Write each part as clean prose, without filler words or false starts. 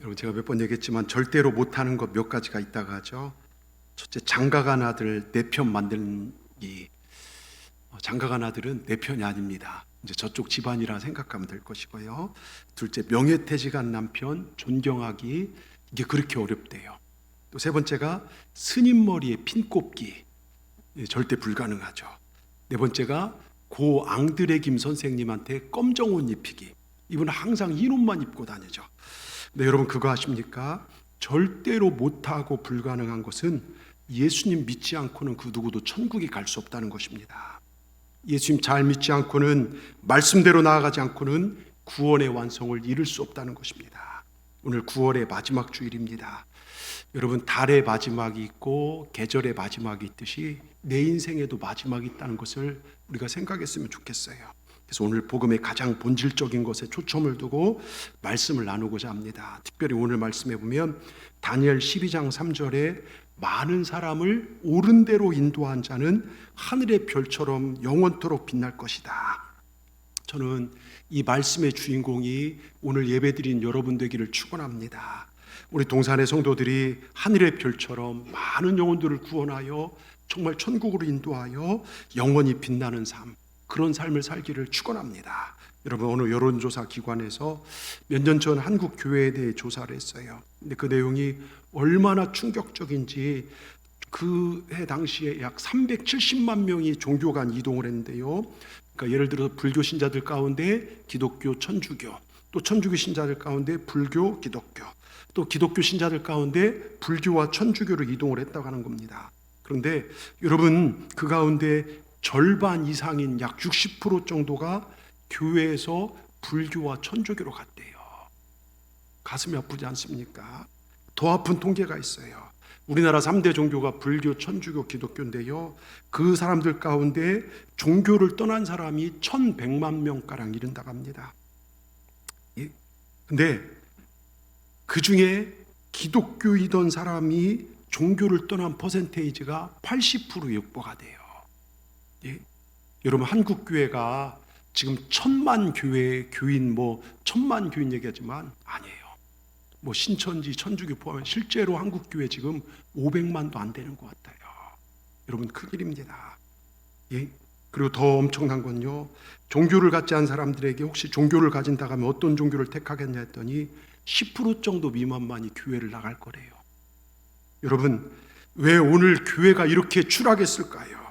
여러분, 제가 몇 번 얘기했지만 절대로 못하는 것 몇 가지가 있다고 하죠. 첫째, 장가간 아들 내 편 만드는 이 장가간 아들은 내 편이 아닙니다. 이제 저쪽 집안이라 생각하면 될 것이고요. 둘째, 명예퇴직한 남편 존경하기, 이게 그렇게 어렵대요. 또 세 번째가 스님 머리에 핀 꼽기, 절대 불가능하죠. 네 번째가 고 앙드레 김 선생님한테 검정 옷 입히기, 이분은 항상 흰 옷만 입고 다니죠. 근데 여러분, 그거 아십니까? 절대로 못하고 불가능한 것은 예수님 믿지 않고는 그 누구도 천국에 갈 수 없다는 것입니다. 예수님 잘 믿지 않고는, 말씀대로 나아가지 않고는 구원의 완성을 이룰 수 없다는 것입니다. 오늘 9월의 마지막 주일입니다. 여러분, 달의 마지막이 있고 계절의 마지막이 있듯이 내 인생에도 마지막이 있다는 것을 우리가 생각했으면 좋겠어요. 그래서 오늘 복음의 가장 본질적인 것에 초점을 두고 말씀을 나누고자 합니다. 특별히 오늘 말씀해 보면 다니엘 12장 3절에 많은 사람을 옳은 대로 인도한 자는 하늘의 별처럼 영원토록 빛날 것이다. 저는 이 말씀의 주인공이 오늘 예배드린 여러분 되기를 축원합니다. 우리 동산의 성도들이 하늘의 별처럼 많은 영혼들을 구원하여 정말 천국으로 인도하여 영원히 빛나는 삶, 그런 삶을 살기를 축원합니다. 여러분, 어느 여론조사 기관에서 몇 년 전 한국 교회에 대해 조사를 했어요. 근데 그 내용이 얼마나 충격적인지, 그 해 당시에 약 370만 명이 종교 간 이동을 했는데요. 그러니까 예를 들어 불교 신자들 가운데 기독교, 천주교, 또 천주교 신자들 가운데 불교, 기독교, 또 기독교 신자들 가운데 불교와 천주교로 이동을 했다고 하는 겁니다. 그런데 여러분, 그 가운데 절반 이상인 약 60% 정도가 교회에서 불교와 천주교로 갔대요. 가슴이 아프지 않습니까? 더 아픈 통계가 있어요. 우리나라 3대 종교가 불교, 천주교, 기독교인데요. 그 사람들 가운데 종교를 떠난 사람이 1100만 명가량 이른다고 합니다. 근데 그 중에 기독교이던 사람이 종교를 떠난 퍼센테이지가 80%에 육박가 돼요. 여러분, 한국 교회가 지금 1000만 교회 교인, 1000만 교인 얘기하지만 아니에요. 신천지, 천주교 포함해 실제로 한국 교회 지금 500만도 안 되는 것 같아요. 여러분, 큰일입니다. 그리고 더 엄청난 건요, 종교를 갖지 않은 사람들에게 혹시 종교를 가진다고 하면 어떤 종교를 택하겠냐 했더니 10% 정도 미만만이 교회를 나갈 거래요. 여러분, 왜 오늘 교회가 이렇게 추락했을까요?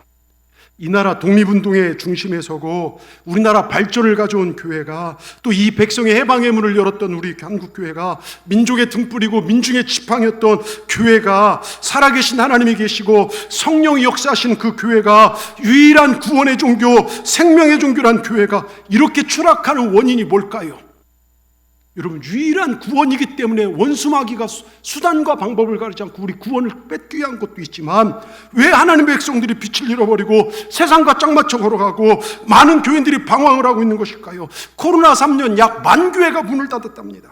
이 나라 독립운동의 중심에 서고 우리나라 발전을 가져온 교회가, 또 이 백성의 해방의 문을 열었던 우리 한국교회가, 민족의 등불이고 민중의 지팡이였던 교회가, 살아계신 하나님이 계시고 성령이 역사하신 그 교회가, 유일한 구원의 종교, 생명의 종교란 교회가 이렇게 추락하는 원인이 뭘까요? 여러분, 유일한 구원이기 때문에 원수마귀가 수단과 방법을 가리지 않고 우리 구원을 뺏기 위한 것도 있지만, 왜 하나님의 백성들이 빛을 잃어버리고 세상과 짝 맞춰 걸어가고 많은 교인들이 방황을 하고 있는 것일까요? 코로나 3년 약 10,000교회가 문을 닫았답니다.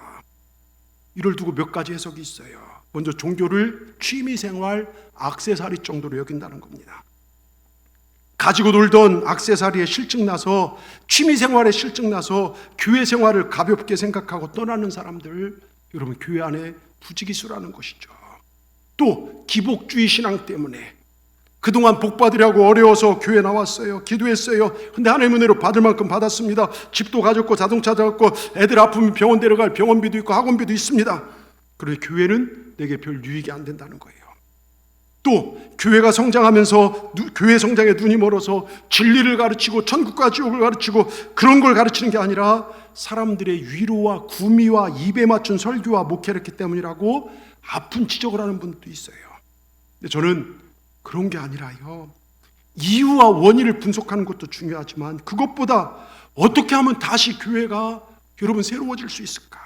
이를 두고 몇 가지 해석이 있어요. 먼저, 종교를 취미생활, 액세서리 정도로 여긴다는 겁니다. 가지고 놀던 액세서리에 실증나서, 취미생활에 실증나서 교회 생활을 가볍게 생각하고 떠나는 사람들, 여러분, 교회 안에 부지기수라는 것이죠. 또 기복주의 신앙 때문에 그동안 복 받으려고 어려워서 교회 나왔어요. 기도했어요. 근데 하나님의 은혜로 받을 만큼 받았습니다. 집도 가졌고 자동차 가졌고 애들 아프면 병원 데려갈 병원비도 있고 학원비도 있습니다. 그런데 교회는 내게 별 유익이 안 된다는 거예요. 또 교회가 성장하면서 교회 성장에 눈이 멀어서 진리를 가르치고 천국과 지옥을 가르치고 그런 걸 가르치는 게 아니라 사람들의 위로와 구미와 입에 맞춘 설교와 목회를 했기 때문이라고 아픈 지적을 하는 분도 있어요. 근데 저는 그런 게 아니라요, 이유와 원인을 분석하는 것도 중요하지만 그것보다 어떻게 하면 다시 교회가 여러분 새로워질 수 있을까?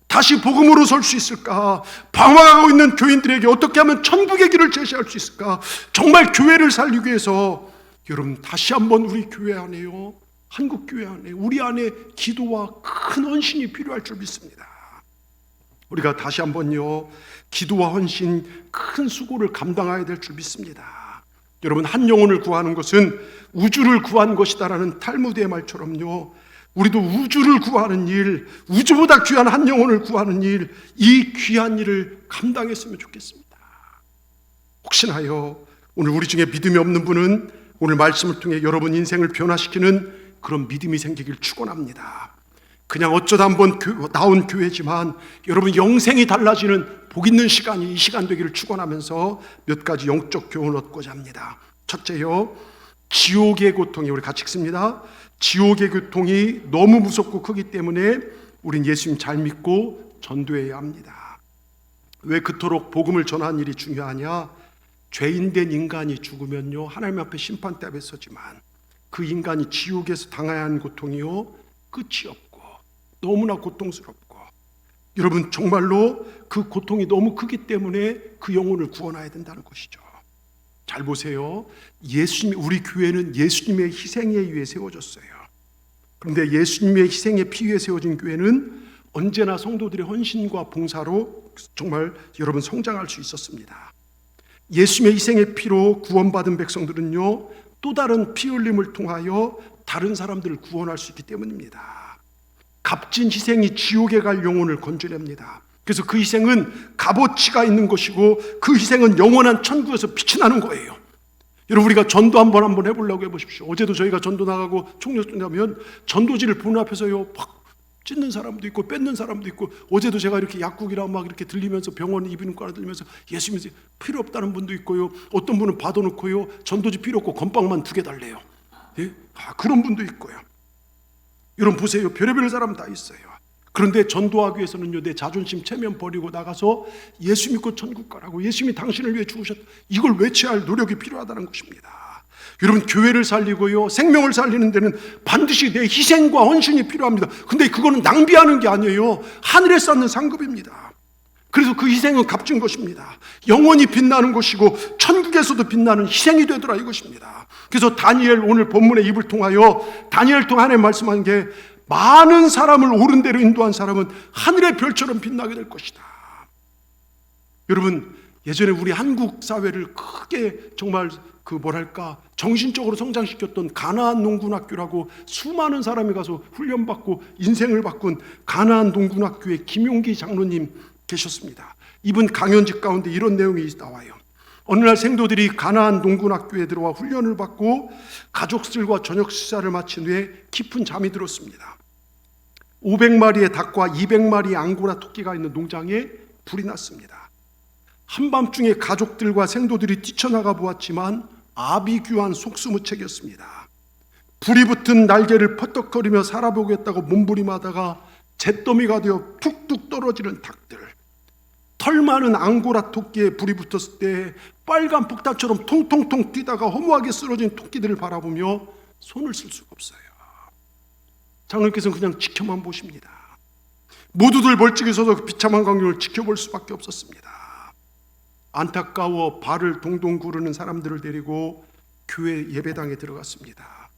다시 복음으로 설 수 있을까? 방황하고 있는 교인들에게 어떻게 하면 천국의 길을 제시할 수 있을까? 정말 교회를 살리기 위해서 여러분, 다시 한번 우리 교회 안에요, 한국 교회 안에, 우리 안에 기도와 큰 헌신이 필요할 줄 믿습니다. 우리가 다시 한번요, 기도와 헌신, 큰 수고를 감당해야 될 줄 믿습니다. 여러분, 한 영혼을 구하는 것은 우주를 구한 것이다라는 탈무드의 말처럼요, 우리도 우주를 구하는 일, 우주보다 귀한 한 영혼을 구하는 일, 이 귀한 일을 감당했으면 좋겠습니다. 혹시나요, 오늘 우리 중에 믿음이 없는 분은 오늘 말씀을 통해 여러분 인생을 변화시키는 그런 믿음이 생기길 축원합니다. 그냥 어쩌다 한번 나온 교회지만 여러분 영생이 달라지는 복 있는 시간이 이 시간 되기를 축원하면서 몇 가지 영적 교훈을 얻고자 합니다. 첫째요, 지옥의 고통이, 우리 같이 읽습니다. 지옥의 고통이 너무 무섭고 크기 때문에 우린 예수님 잘 믿고 전도해야 합니다. 왜 그토록 복음을 전하는 일이 중요하냐? 죄인된 인간이 죽으면요, 하나님 앞에 심판대 앞에 서지만 그 인간이 지옥에서 당해야 하는 고통이요, 끝이 없고 너무나 고통스럽고, 여러분 정말로 그 고통이 너무 크기 때문에 그 영혼을 구원해야 된다는 것이죠. 잘 보세요. 우리 교회는 예수님의 희생에 의해 세워졌어요. 그런데 예수님의 희생에 피해 세워진 교회는 언제나 성도들의 헌신과 봉사로 정말 여러분 성장할 수 있었습니다. 예수님의 희생의 피로 구원받은 백성들은요, 또 다른 피 흘림을 통하여 다른 사람들을 구원할 수 있기 때문입니다. 값진 희생이 지옥에 갈 영혼을 건져냅니다. 그래서 그 희생은 값어치가 있는 것이고 그 희생은 영원한 천국에서 빛이 나는 거예요. 여러분, 우리가 전도 한번 해보려고 해보십시오. 어제도 저희가 전도 나가고 총력전 가면 전도지를 보는 앞에서요, 막 찢는 사람도 있고 뺏는 사람도 있고, 어제도 제가 이렇게 약국이랑 막 이렇게 들리면서 병원 이비인후과 들리면서 예수님 필요 없다는 분도 있고요, 어떤 분은 받아놓고요, 전도지 필요 없고 건빵만 2개 달래요. 예? 그런 분도 있고요. 여러분 보세요, 별의별 사람 다 있어요. 그런데 전도하기 위해서는요, 내 자존심 체면 버리고 나가서 예수 믿고 천국 가라고, 예수님이 당신을 위해 죽으셨다, 이걸 외쳐야 할 노력이 필요하다는 것입니다. 여러분, 교회를 살리고요, 생명을 살리는 데는 반드시 내 희생과 헌신이 필요합니다. 근데 그거는 낭비하는 게 아니에요. 하늘에 쌓는 상급입니다. 그래서 그 희생은 값진 것입니다. 영원히 빛나는 것이고 천국에서도 빛나는 희생이 되더라, 이것입니다. 그래서 다니엘, 오늘 본문의 입을 통하여 다니엘 통해 하나님 말씀한 게, 많은 사람을 옳은 대로 인도한 사람은 하늘의 별처럼 빛나게 될 것이다. 여러분, 예전에 우리 한국 사회를 크게 정말 정신적으로 성장시켰던 가나안 농군학교라고 수많은 사람이 가서 훈련받고 인생을 바꾼 가나안 농군학교의 김용기 장로님 계셨습니다. 이분 강연집 가운데 이런 내용이 나와요. 어느 날 생도들이 가나안 농군학교에 들어와 훈련을 받고 가족들과 저녁 식사를 마친 후에 깊은 잠이 들었습니다. 500마리의 닭과 200마리의 앙고라 토끼가 있는 농장에 불이 났습니다. 한밤중에 가족들과 생도들이 뛰쳐나가 보았지만 아비규환 속수무책이었습니다. 불이 붙은 날개를 퍼떡거리며 살아보겠다고 몸부림하다가 잿더미가 되어 툭툭 떨어지는 닭들, 털 많은 앙고라 토끼에 불이 붙었을 때 빨간 폭탄처럼 통통통 뛰다가 허무하게 쓰러진 토끼들을 바라보며 손을 쓸 수가 없어요. 장로님께서는 그냥 지켜만 보십니다. 모두들 멀찍이 서서 그 비참한 광경을 지켜볼 수밖에 없었습니다. 안타까워 발을 동동 구르는 사람들을 데리고 교회 예배당에 들어갔습니다.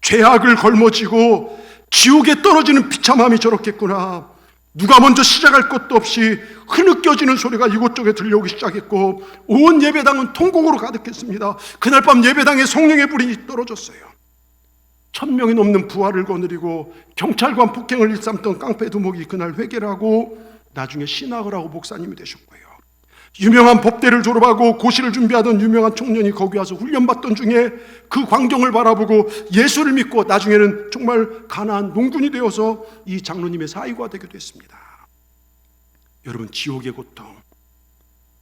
죄악을 걸머쥐고 지옥에 떨어지는 비참함이 저렇겠구나. 누가 먼저 시작할 것도 없이 흐느껴지는 소리가 이곳저곳에 들려오기 시작했고, 온 예배당은 통곡으로 가득했습니다. 그날 밤 예배당에 성령의 불이 떨어졌어요. 1000명이 넘는 부활을 거느리고 경찰관 폭행을 일삼던 깡패 두목이 그날 회개를 하고 나중에 신학을 하고 목사님이 되셨고요. 유명한 법대를 졸업하고 고시를 준비하던 유명한 청년이 거기 와서 훈련받던 중에 그 광경을 바라보고 예수를 믿고 나중에는 정말 가나안 농군이 되어서 이 장로님의 사위가 되기도 했습니다. 여러분, 지옥의 고통,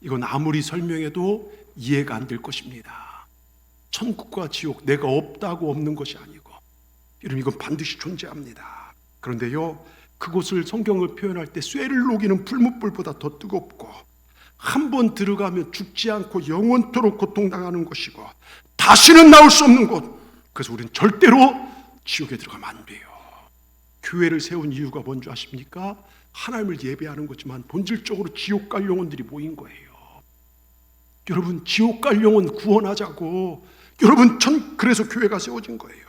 이건 아무리 설명해도 이해가 안 될 것입니다. 천국과 지옥, 내가 없다고 없는 것이 아니고, 여러분, 이건 반드시 존재합니다. 그런데요, 그곳을 성경을 표현할 때 쇠를 녹이는 풀무불보다 더 뜨겁고, 한 번 들어가면 죽지 않고 영원토록 고통당하는 것이고 다시는 나올 수 없는 곳, 그래서 우리는 절대로 지옥에 들어가면 안 돼요. 교회를 세운 이유가 뭔지 아십니까? 하나님을 예배하는 거지만 본질적으로 지옥 갈 영혼들이 모인 거예요. 여러분, 지옥 갈 영혼 구원하자고, 여러분, 그래서 교회가 세워진 거예요.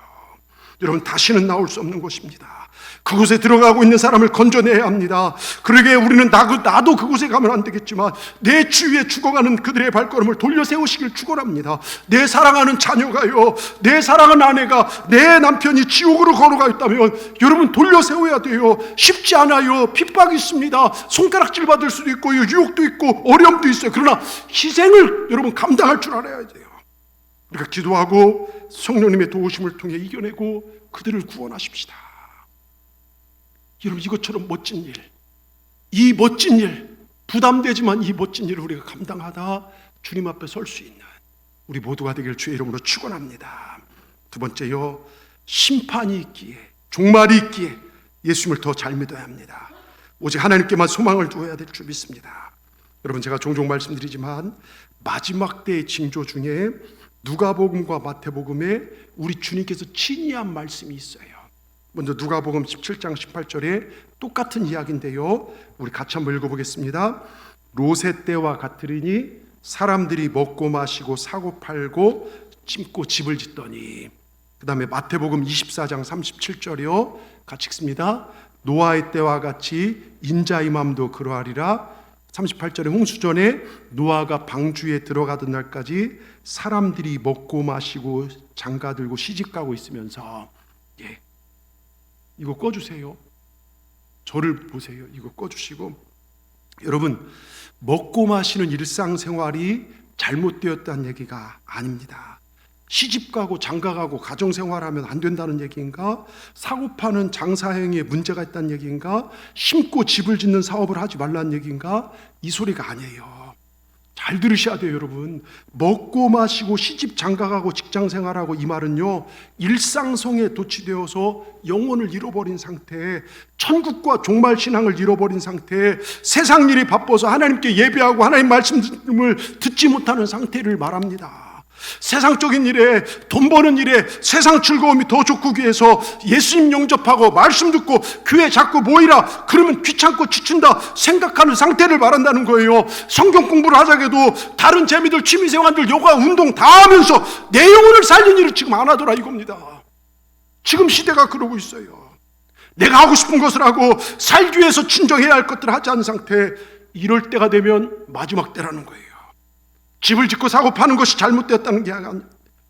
여러분, 다시는 나올 수 없는 곳입니다. 그곳에 들어가고 있는 사람을 건져내야 합니다. 그러게 우리는 나도 그곳에 가면 안 되겠지만 내 주위에 죽어가는 그들의 발걸음을 돌려 세우시길 축원합니다. 내 사랑하는 자녀가요, 내 사랑하는 아내가, 내 남편이 지옥으로 걸어가 있다면 여러분 돌려 세워야 돼요. 쉽지 않아요. 핍박이 있습니다. 손가락질 받을 수도 있고 유혹도 있고 어려움도 있어요. 그러나 희생을 여러분 감당할 줄 알아야 돼요. 우리가 기도하고 성령님의 도우심을 통해 이겨내고 그들을 구원하십시다. 여러분, 이것처럼 멋진 일, 이 멋진 일, 부담되지만 이 멋진 일을 우리가 감당하다 주님 앞에 설 수 있는 우리 모두가 되길 주의 이름으로 축원합니다. 두 번째요, 심판이 있기에, 종말이 있기에 예수님을 더 잘 믿어야 합니다. 오직 하나님께만 소망을 두어야 될 줄 믿습니다. 여러분, 제가 종종 말씀드리지만 마지막 때의 징조 중에 누가복음과 마태복음에 우리 주님께서 친히 한 말씀이 있어요. 먼저 누가복음 17장 18절에 똑같은 이야기인데요, 우리 같이 한번 읽어보겠습니다. 롯의 때와 같으리니 사람들이 먹고 마시고 사고 팔고 심고 집을 짓더니. 그 다음에 마태복음 24장 37절이요, 같이 읽습니다. 노아의 때와 같이 인자의 맘도 그러하리라. 38절에 홍수전에 노아가 방주에 들어가던 날까지 사람들이 먹고 마시고 장가들고 시집가고 있으면서, 이거 꺼주세요. 저를 보세요. 이거 꺼주시고, 여러분, 먹고 마시는 일상생활이 잘못되었다는 얘기가 아닙니다. 시집가고 장가가고 가정생활하면 안 된다는 얘기인가? 사고파는 장사행위에 문제가 있다는 얘기인가? 심고 집을 짓는 사업을 하지 말라는 얘기인가? 이 소리가 아니에요. 잘 들으셔야 돼요, 여러분. 먹고 마시고 시집 장가가고 직장생활하고, 이 말은요, 일상성에 도취되어서 영혼을 잃어버린 상태, 천국과 종말신앙을 잃어버린 상태, 세상 일이 바빠서 하나님께 예배하고 하나님 말씀을 듣지 못하는 상태를 말합니다. 세상적인 일에, 돈 버는 일에 세상 즐거움이 더 좋고 위해서 예수님 영접하고 말씀 듣고 교회 자꾸 모이라 그러면 귀찮고 지친다 생각하는 상태를 말한다는 거예요. 성경 공부를 하자게도 다른 재미들, 취미생활들, 요가, 운동 다 하면서 내 영혼을 살린 일을 지금 안 하더라 이겁니다. 지금 시대가 그러고 있어요. 내가 하고 싶은 것을 하고 살기 위해서 진정해야 할 것들을 하지 않은 상태, 이럴 때가 되면 마지막 때라는 거예요. 집을 짓고 사고 파는 것이 잘못되었다는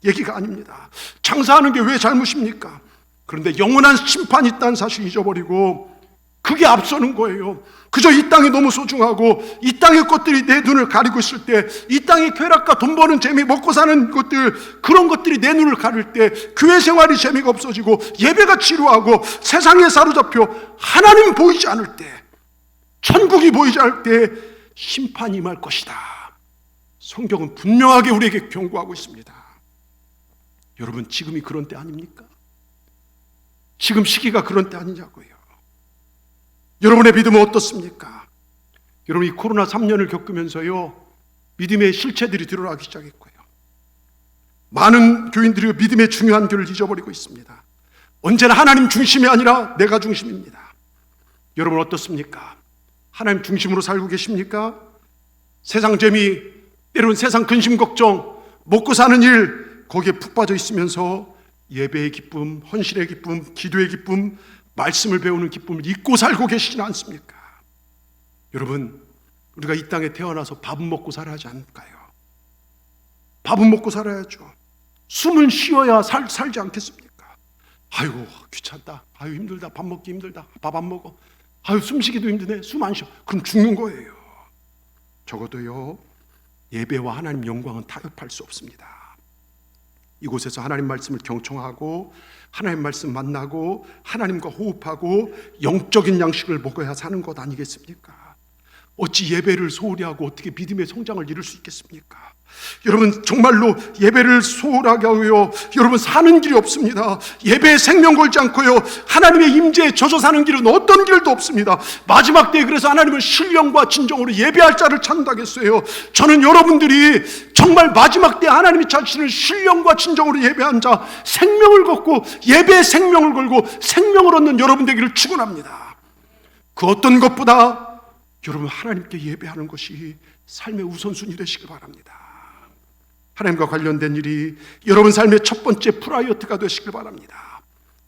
얘기가 아닙니다. 장사하는 게 왜 잘못입니까? 그런데 영원한 심판이 있다는 사실을 잊어버리고 그게 앞서는 거예요. 그저 이 땅이 너무 소중하고 이 땅의 것들이 내 눈을 가리고 있을 때, 이 땅의 쾌락과 돈 버는 재미, 먹고 사는 것들, 그런 것들이 내 눈을 가릴 때 교회 생활이 재미가 없어지고 예배가 지루하고 세상에 사로잡혀 하나님 보이지 않을 때, 천국이 보이지 않을 때 심판이 임할 것이다. 성경은 분명하게 우리에게 경고하고 있습니다. 여러분, 지금이 그런 때 아닙니까? 지금 시기가 그런 때 아니냐고요. 여러분의 믿음은 어떻습니까? 여러분, 이 코로나 3년을 겪으면서요, 믿음의 실체들이 드러나기 시작했고요. 많은 교인들이 믿음의 중요한 교를 잊어버리고 있습니다. 언제나 하나님 중심이 아니라 내가 중심입니다. 여러분 어떻습니까? 하나님 중심으로 살고 계십니까? 세상 재미, 때로는 세상 근심 걱정, 먹고 사는 일, 거기에 푹 빠져 있으면서 예배의 기쁨, 헌신의 기쁨, 기도의 기쁨, 말씀을 배우는 기쁨을 잊고 살고 계시지는 않습니까? 여러분, 우리가 이 땅에 태어나서 밥은 먹고 살아야 하지 않을까요? 밥은 먹고 살아야죠. 숨은 쉬어야 살지 않겠습니까? 아이고 귀찮다, 아유 힘들다, 밥 먹기 힘들다, 밥 안 먹어, 아유 숨쉬기도 힘드네, 숨 안 쉬어, 그럼 죽는 거예요. 적어도요, 예배와 하나님 영광은 타협할 수 없습니다. 이곳에서 하나님 말씀을 경청하고 하나님 말씀 만나고 하나님과 호흡하고 영적인 양식을 먹어야 사는 것 아니겠습니까? 어찌 예배를 소홀히 하고 어떻게 믿음의 성장을 이룰 수 있겠습니까? 여러분, 정말로 예배를 소홀하게 하고요, 여러분 사는 길이 없습니다. 예배에 생명 걸지 않고요, 하나님의 임재에 젖어 사는 길은 어떤 길도 없습니다. 마지막 때에 그래서 하나님은 신령과 진정으로 예배할 자를 찾는다겠어요. 저는 여러분들이 정말 마지막 때 하나님이 찾으시는 신령과 진정으로 예배한 자, 생명을 걷고 예배에 생명을 걸고 생명을 얻는 여러분 되기를 축원합니다. 그 어떤 것보다 여러분 하나님께 예배하는 것이 삶의 우선순위 되시길 바랍니다. 하나님과 관련된 일이 여러분 삶의 첫 번째 프라이어티가 되시길 바랍니다.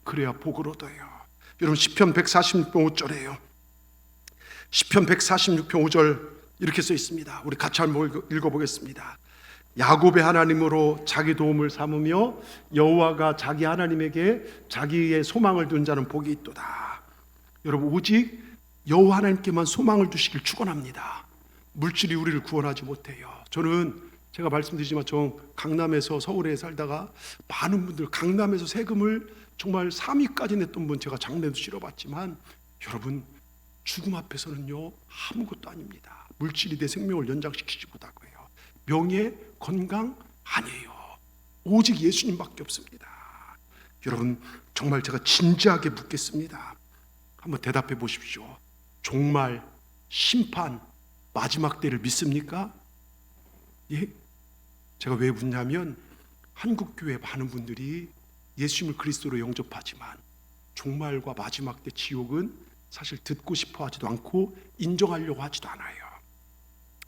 그래야 복을 얻어요. 여러분 시편 146편 5절에요. 시편 146편 5절 이렇게 써 있습니다. 우리 같이 한번 읽어보겠습니다. 야곱의 하나님으로 자기 도움을 삼으며 여호와가 자기 하나님에게 자기의 소망을 둔 자는 복이 있도다. 여러분 오직 여호와 하나님께만 소망을 두시길 축원합니다. 물질이 우리를 구원하지 못해요. 저는 제가 말씀드리지만 저 강남에서 서울에 살다가 많은 분들 강남에서 세금을 정말 3위까지 냈던 분 제가 장례도 치러봤지만 여러분 죽음 앞에서는요 아무것도 아닙니다. 물질이 내 생명을 연장시키지 못하고요. 명예, 건강 아니에요. 오직 예수님밖에 없습니다. 여러분 정말 제가 진지하게 묻겠습니다. 한번 대답해 보십시오. 종말, 심판, 마지막 때를 믿습니까? 예? 제가 왜 묻냐면 한국교회 많은 분들이 예수님을 그리스도로 영접하지만 종말과 마지막 때 지옥은 사실 듣고 싶어 하지도 않고 인정하려고 하지도 않아요.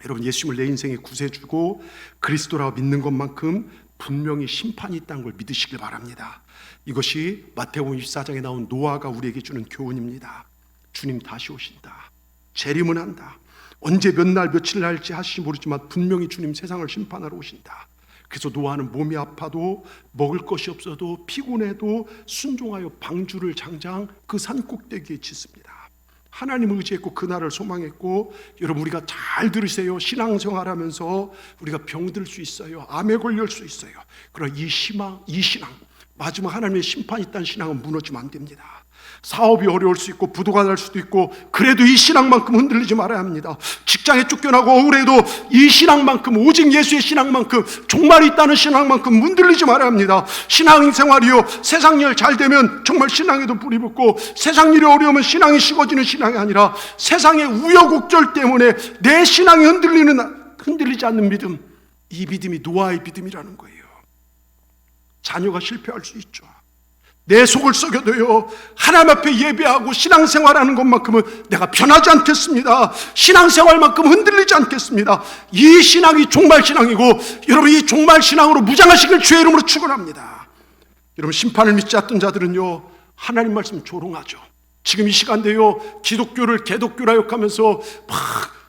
여러분 예수님을 내 인생의 구세주고 그리스도라고 믿는 것만큼 분명히 심판이 있다는 걸 믿으시길 바랍니다. 이것이 마태복음 24장에 나온 노아가 우리에게 주는 교훈입니다. 주님 다시 오신다. 재림은 한다. 언제 몇 날 며칠 날지 하시지 모르지만 분명히 주님 세상을 심판하러 오신다. 그래서 노아는 몸이 아파도 먹을 것이 없어도 피곤해도 순종하여 방주를 장장 그 산 꼭대기에 짓습니다. 하나님을 의지했고 그날을 소망했고 여러분 우리가 잘 들으세요. 신앙생활하면서 우리가 병들 수 있어요. 암에 걸릴 수 있어요. 그러나 이 신앙 마지막 하나님의 심판이 있다는 신앙은 무너지면 안 됩니다. 사업이 어려울 수 있고 부도가 날 수도 있고 그래도 이 신앙만큼 흔들리지 말아야 합니다. 직장에 쫓겨나고 억울해도 이 신앙만큼 오직 예수의 신앙만큼 종말이 있다는 신앙만큼 흔들리지 말아야 합니다. 신앙생활이요 세상 일 잘 되면 정말 신앙에도 불이 붙고 세상 일이 어려우면 신앙이 식어지는 신앙이 아니라 세상의 우여곡절 때문에 내 신앙이 흔들리지 않는 믿음, 이 믿음이 노아의 믿음이라는 거예요. 자녀가 실패할 수 있죠. 내 속을 썩여도요 하나님 앞에 예배하고 신앙생활하는 것만큼은 내가 변하지 않겠습니다. 신앙생활만큼 흔들리지 않겠습니다. 이 신앙이 종말신앙이고 여러분 이 종말신앙으로 무장하시길 주의 이름으로 축원합니다. 여러분 심판을 믿지 않던 자들은요 하나님 말씀 조롱하죠. 지금 이 시간대요 기독교를 개독교라 욕하면서 막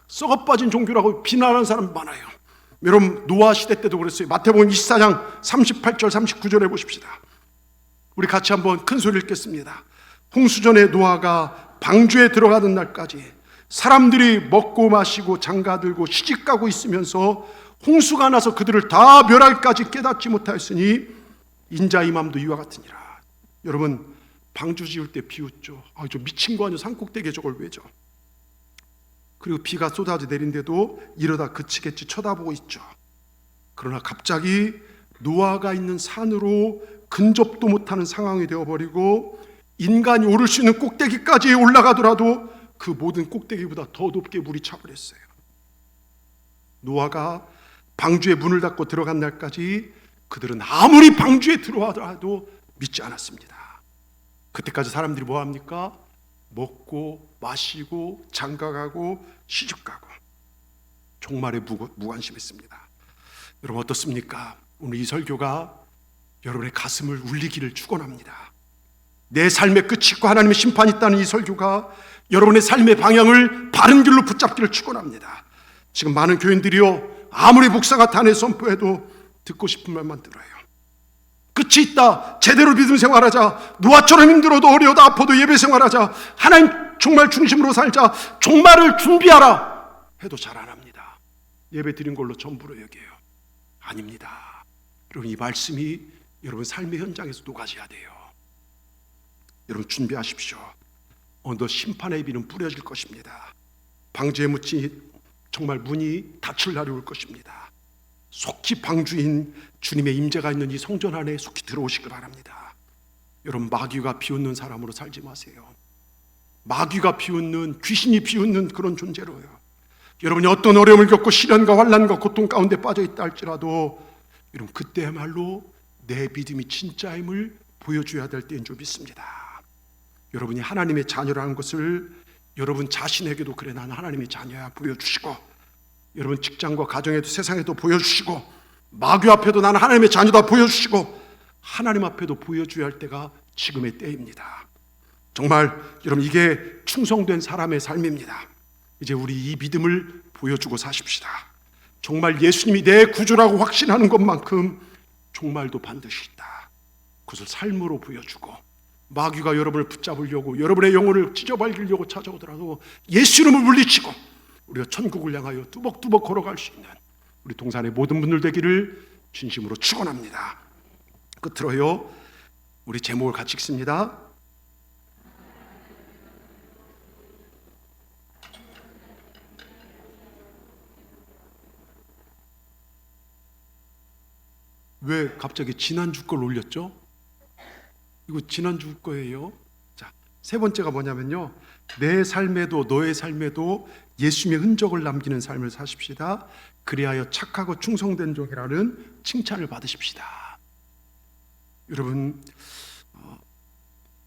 썩어빠진 종교라고 비난하는 사람 많아요. 여러분 노아 시대 때도 그랬어요. 마태복음 24장 38절 39절에 보십시다. 우리 같이 한번 큰 소리 읽겠습니다. 홍수전에 노아가 방주에 들어가던 날까지 사람들이 먹고 마시고 장가들고 시집가고 있으면서 홍수가 나서 그들을 다 멸할까지 깨닫지 못하였으니 인자 임함도 이와 같으니라. 여러분 방주 지을 때 비웃죠. 저 미친 거 아니야. 산꼭대기에 저걸 왜죠? 그리고 비가 쏟아져 내린데도 이러다 그치겠지 쳐다보고 있죠. 그러나 갑자기 노아가 있는 산으로 근접도 못하는 상황이 되어버리고 인간이 오를 수 있는 꼭대기까지 올라가더라도 그 모든 꼭대기보다 더 높게 물이 차버렸어요. 노아가 방주에 문을 닫고 들어간 날까지 그들은 아무리 방주에 들어와도 믿지 않았습니다. 그때까지 사람들이 뭐합니까? 먹고 마시고 장가가고 시집가고 종말에 무관심했습니다. 여러분 어떻습니까? 오늘 이 설교가 여러분의 가슴을 울리기를 축원합니다. 내 삶의 끝이 있고 하나님의 심판이 있다는 이 설교가 여러분의 삶의 방향을 바른 길로 붙잡기를 축원합니다. 지금 많은 교인들이요 아무리 목사가 단에 선포해도 듣고 싶은 말만 들어요. 끝이 있다. 제대로 믿음 생활하자. 노아처럼 힘들어도 어려워도 아파도 예배 생활하자. 하나님 정말 중심으로 살자. 종말을 준비하라 해도 잘 안 합니다. 예배 드린 걸로 전부로 여겨요. 아닙니다. 여러분 이 말씀이 여러분 삶의 현장에서 녹아져야 돼요. 여러분 준비하십시오. 어느 심판의 비는 뿌려질 것입니다. 방주에 묻지 정말 문이 닫힐 날이 올 것입니다. 속히 방주인 주님의 임재가 있는 이 성전 안에 속히 들어오시길 바랍니다. 여러분 마귀가 비웃는 사람으로 살지 마세요. 마귀가 비웃는 귀신이 비웃는 그런 존재로요. 여러분이 어떤 어려움을 겪고 시련과 환난과 고통 가운데 빠져 있다 할지라도 여러분 그때야말로 내 믿음이 진짜임을 보여줘야 될 때인 줄 믿습니다. 여러분이 하나님의 자녀라는 것을 여러분 자신에게도 그래 나는 하나님의 자녀야 보여주시고 여러분 직장과 가정에도 세상에도 보여주시고 마귀 앞에도 나는 하나님의 자녀다 보여주시고 하나님 앞에도 보여줘야 할 때가 지금의 때입니다. 정말 여러분, 이게 충성된 사람의 삶입니다. 이제 우리 이 믿음을 보여주고 사십시다. 정말 예수님이 내 구주라고 확신하는 것만큼 종말도 반드시 있다. 그것을 삶으로 보여주고, 마귀가 여러분을 붙잡으려고, 여러분의 영혼을 찢어밟으려고 찾아오더라도 예수 이름을 물리치고 우리가 천국을 향하여 뚜벅뚜벅 걸어갈 수 있는 우리 동산의 모든 분들 되기를 진심으로 축원합니다. 끝으로요, 우리 제목을 같이 읽습니다. 왜 갑자기 지난주 걸 올렸죠? 이거 지난주 거예요. 자, 세 번째가 뭐냐면요, 내 삶에도 너의 삶에도 예수님의 흔적을 남기는 삶을 사십시다. 그리하여 착하고 충성된 종이라는 칭찬을 받으십시다. 여러분,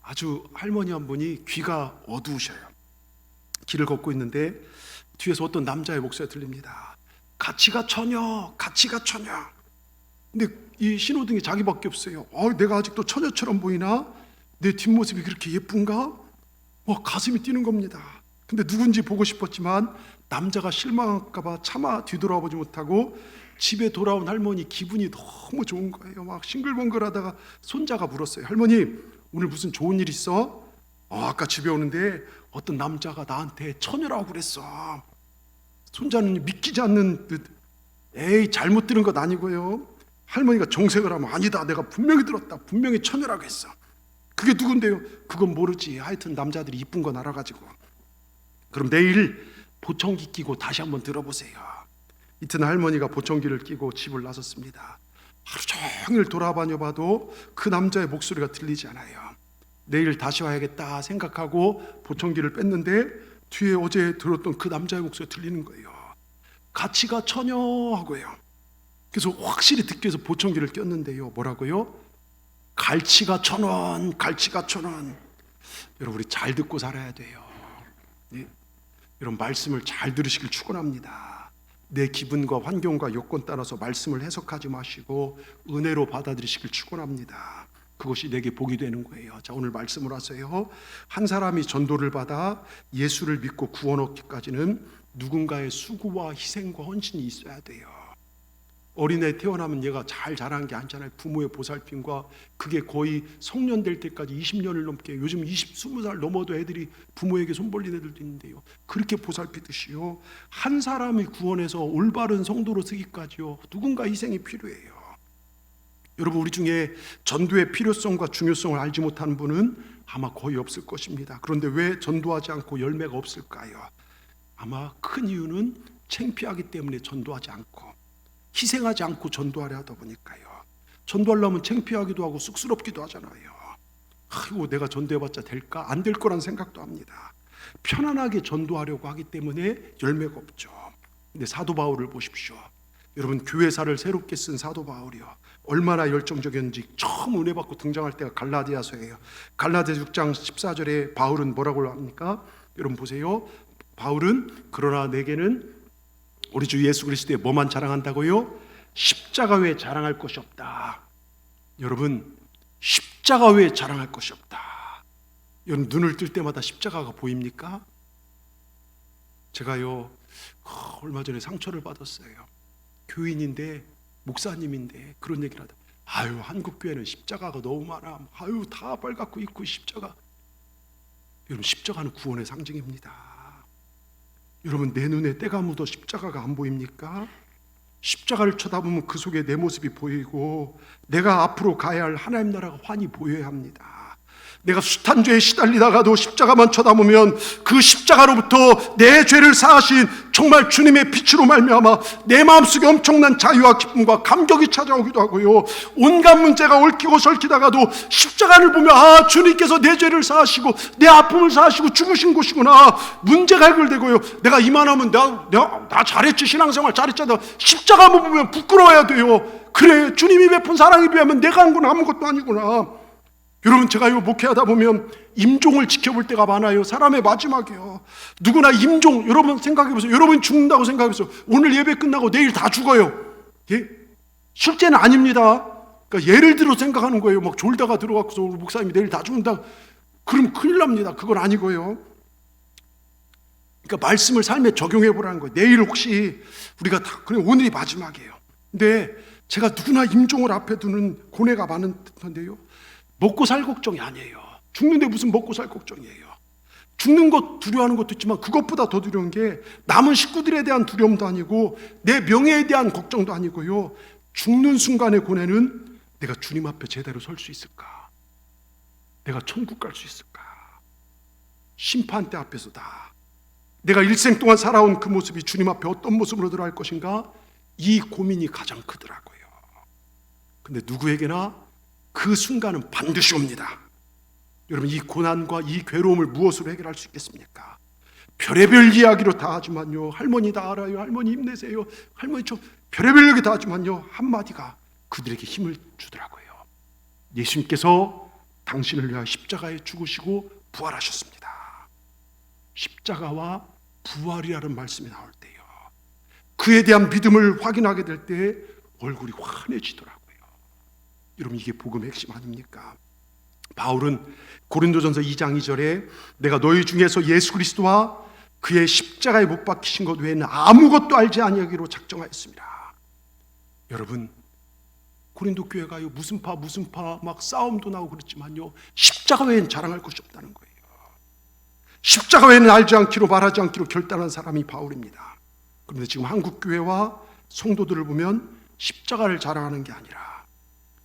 아주 할머니 한 분이 귀가 어두우셔요. 길을 걷고 있는데 뒤에서 어떤 남자의 목소리가 들립니다. 가치가 처녀, 가치가 처녀. 근데 이 신호등이 자기밖에 없어요. 내가 아직도 처녀처럼 보이나? 내 뒷모습이 그렇게 예쁜가? 가슴이 뛰는 겁니다. 근데 누군지 보고 싶었지만 남자가 실망할까 봐 차마 뒤돌아보지 못하고 집에 돌아온 할머니 기분이 너무 좋은 거예요. 막 싱글벙글하다가 손자가 물었어요. 할머니, 오늘 무슨 좋은 일 있어? 아까 집에 오는데 어떤 남자가 나한테 처녀라고 그랬어. 손자는 믿기지 않는 듯, 에이, 잘못 들은 것 아니고요. 할머니가 정색을 하면, 아니다, 내가 분명히 들었다, 분명히 처녀라고 했어. 그게 누군데요? 그건 모르지. 하여튼 남자들이 이쁜 건 알아가지고. 그럼 내일 보청기 끼고 다시 한번 들어보세요. 이튿날 할머니가 보청기를 끼고 집을 나섰습니다. 하루 종일 돌아다녀봐도 그 남자의 목소리가 들리지 않아요. 내일 다시 와야겠다 생각하고 보청기를 뺐는데 뒤에 어제 들었던 그 남자의 목소리가 들리는 거예요. 가치가 처녀하고요. 그래서 확실히 듣기 위해서 보청기를 꼈는데요, 뭐라고요? 갈치가 1,000원, 갈치가 1,000원. 여러분, 우리 잘 듣고 살아야 돼요. 네? 여러분, 말씀을 잘 들으시길 축원합니다. 내 기분과 환경과 여건 따라서 말씀을 해석하지 마시고 은혜로 받아들이시길 축원합니다. 그것이 내게 복이 되는 거예요. 자, 오늘 말씀을 하세요. 한 사람이 전도를 받아 예수를 믿고 구원 얻기까지는 누군가의 수고와 희생과 헌신이 있어야 돼요. 어린애 태어나면 얘가 잘 자라는 게 아니잖아요. 부모의 보살핌과, 그게 거의 성년 될 때까지 20년을 넘게, 요즘 20살 넘어도 애들이 부모에게 손 벌린 애들도 있는데요, 그렇게 보살피듯이요, 한 사람을 구원해서 올바른 성도로 쓰기까지요, 누군가 희생이 필요해요. 여러분, 우리 중에 전도의 필요성과 중요성을 알지 못하는 분은 아마 거의 없을 것입니다. 그런데 왜 전도하지 않고 열매가 없을까요? 아마 큰 이유는 창피하기 때문에 전도하지 않고, 희생하지 않고 전도하려 하다 보니까요. 전도하려면 창피하기도 하고 쑥스럽기도 하잖아요. 아이고, 내가 전도해봤자 될까? 안 될 거란 생각도 합니다. 편안하게 전도하려고 하기 때문에 열매가 없죠. 근데 사도 바울을 보십시오. 여러분, 교회사를 새롭게 쓴 사도 바울이요, 얼마나 열정적이었는지 처음 은혜 받고 등장할 때가 갈라디아서예요. 갈라디아 6장 14절에 바울은 뭐라고 합니까? 여러분 보세요. 바울은, 그러나 내게는 우리 주 예수 그리스도의 뭐만 자랑한다고요? 십자가 외에 자랑할 것이 없다. 여러분, 십자가 외에 자랑할 것이 없다. 여러분, 눈을 뜰 때마다 십자가가 보입니까? 제가요, 얼마 전에 상처를 받았어요. 교인인데, 목사님인데 그런 얘기를 하다. 한국 교회는 십자가가 너무 많아. 다 빨갛고 있고 십자가. 여러분, 십자가는 구원의 상징입니다. 여러분, 내 눈에 때가 묻어 십자가가 안 보입니까? 십자가를 쳐다보면 그 속에 내 모습이 보이고, 내가 앞으로 가야 할 하나님 나라가 환히 보여야 합니다. 내가 숱한 죄에 시달리다가도 십자가만 쳐다보면 그 십자가로부터 내 죄를 사하신 정말 주님의 빛으로 말미암아 내 마음속에 엄청난 자유와 기쁨과 감격이 찾아오기도 하고요, 온갖 문제가 얽히고 설키다가도 십자가를 보면, 주님께서 내 죄를 사하시고 내 아픔을 사하시고 죽으신 곳이구나, 문제가 해결되고요, 내가 이만하면 나 잘했지, 신앙생활 잘했잖아, 십자가 보면 부끄러워야 돼요. 그래, 주님이 베푼 사랑에 비하면 내가 한 건 아무것도 아니구나. 여러분, 제가 이 목회하다 보면 임종을 지켜볼 때가 많아요. 사람의 마지막이요. 누구나 임종, 여러분 생각해보세요. 여러분 죽는다고 생각해보세요. 오늘 예배 끝나고 내일 다 죽어요. 예? 실제는 아닙니다. 그러니까 예를 들어 생각하는 거예요. 막 졸다가 들어가서 목사님이 내일 다 죽는다. 그럼 큰일 납니다. 그건 아니고요. 그러니까 말씀을 삶에 적용해 보라는 거예요. 내일 혹시 우리가 다, 그래 오늘이 마지막이에요. 근데 제가 누구나 임종을 앞에 두는 고뇌가 많은 듯한데요. 먹고 살 걱정이 아니에요. 죽는데 무슨 먹고 살 걱정이에요. 죽는 것 두려워하는 것도 있지만 그것보다 더 두려운 게 남은 식구들에 대한 두려움도 아니고 내 명예에 대한 걱정도 아니고요. 죽는 순간의 고뇌는 내가 주님 앞에 제대로 설 수 있을까? 내가 천국 갈 수 있을까? 심판대 앞에서다. 내가 일생 동안 살아온 그 모습이 주님 앞에 어떤 모습으로 들어갈 것인가? 이 고민이 가장 크더라고요. 근데 누구에게나 그 순간은 반드시 옵니다. 여러분, 이 고난과 이 괴로움을 무엇으로 해결할 수 있겠습니까? 별의별 이야기로 다 하지만요, 할머니 다 알아요, 할머니 힘내세요, 할머니 저 별의별 얘기 다 하지만요, 한마디가 그들에게 힘을 주더라고요. 예수님께서 당신을 위하여 십자가에 죽으시고 부활하셨습니다. 십자가와 부활이라는 말씀이 나올 때요, 그에 대한 믿음을 확인하게 될 때 얼굴이 환해지더라고요. 여러분, 이게 복음의 핵심 아닙니까? 바울은 고린도전서 2장 2절에 내가 너희 중에서 예수 그리스도와 그의 십자가에 못 박히신 것 외에는 아무것도 알지 아니하기로 작정하였습니다. 여러분, 고린도 교회가요, 무슨 파 막 싸움도 나고 그렇지만요, 십자가 외에는 자랑할 것이 없다는 거예요. 십자가 외에는 알지 않기로 말하지 않기로 결단한 사람이 바울입니다. 그런데 지금 한국 교회와 성도들을 보면 십자가를 자랑하는 게 아니라,